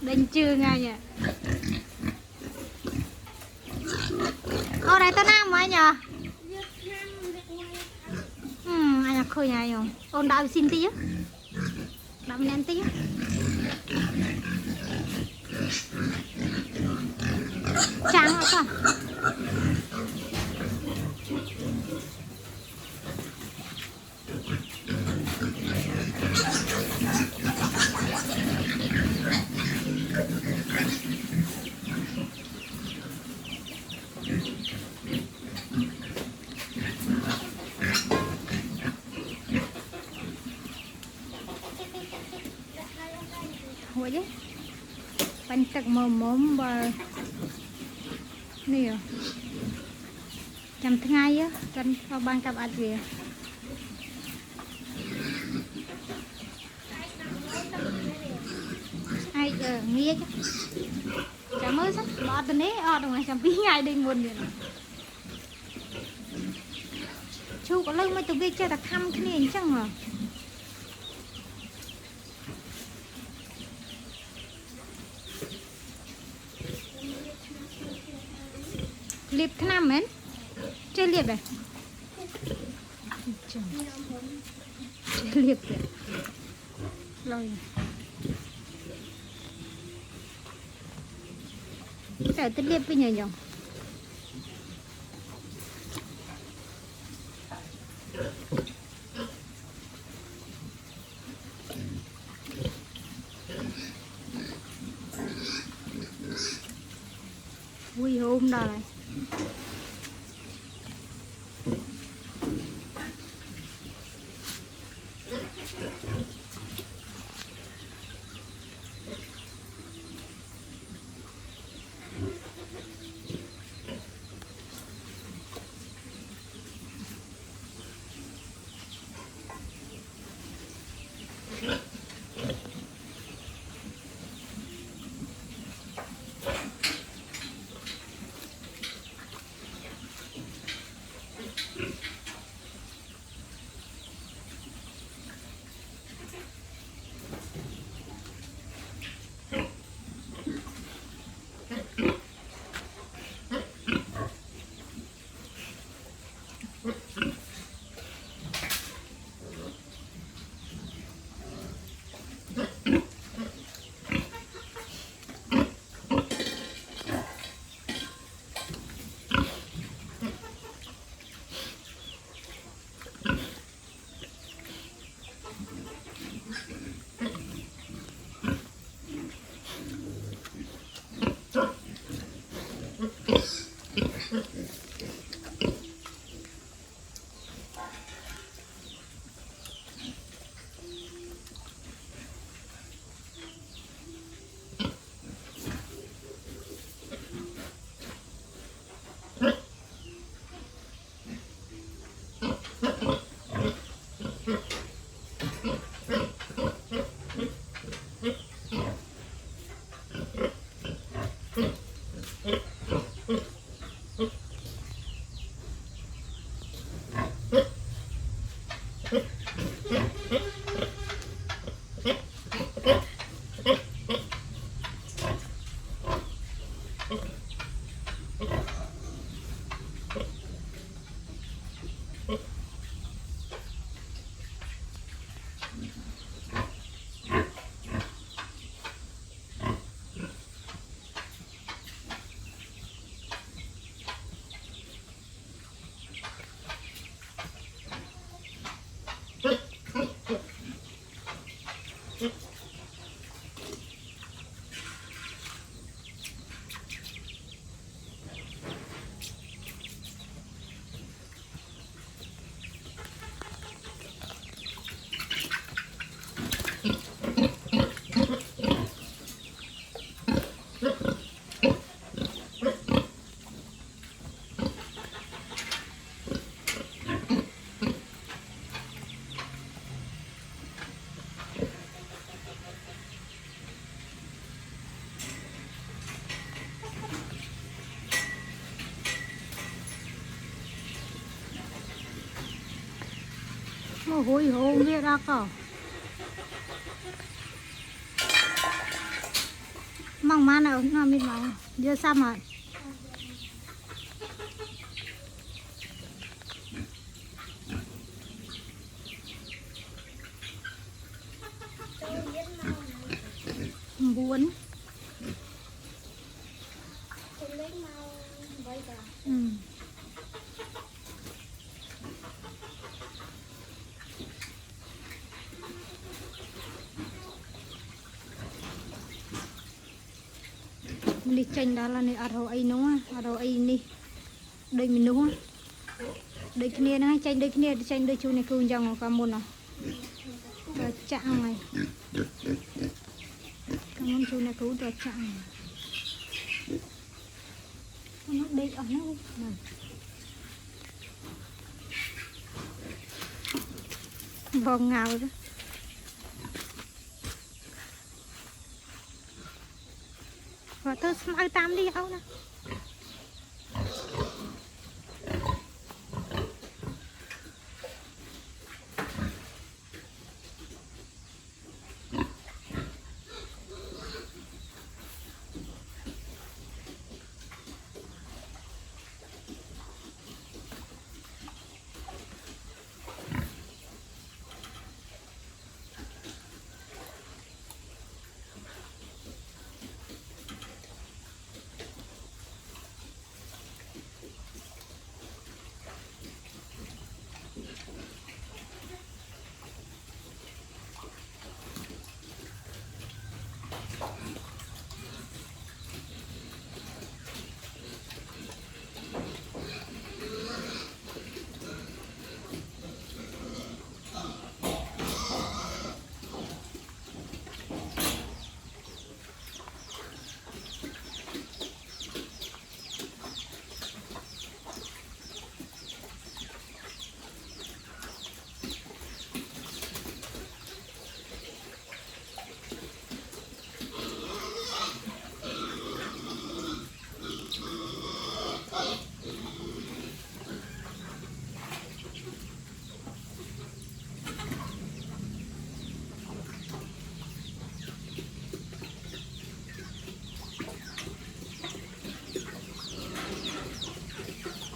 đánh chưa ngay nhỉ. Ô này tao nam mà anh nhờ. Anh là khơi nhà rồi. Ôn đào xin tí á. Đào nén tí á. Trắng hả con? Ủa chứ bánh tật mồm bờ nè chăm thứ ngay á chân vào ban cặp ăn về ai nghe chứ chả mới sắp bỏ tên đấy ở đồng này chăm tí ngay đây nguồn vậy chú có lưng mấy tụi kia chơi ta thăm cái này chẳng mà liệp thế nào mến chơi liệp này chơi liệp kìa rồi cái tên liệp bây giờ nhỉ vui hôm đó này mà hôi hồn kia ra cơ mong má nào nó mít màu giờ sao mà buồn ừ. Đi chanh đó là này ở đâu ấy nó ở đâu ấy đi đây mình đúng không đây kia nó chanh đây kia chanh đây chú này cứ dòng cả một nào rồi chạm này cảm ơn chú này cứu được chạm nó đi ở nó này vòng ngào đó và tôi mau tam đi đâu nè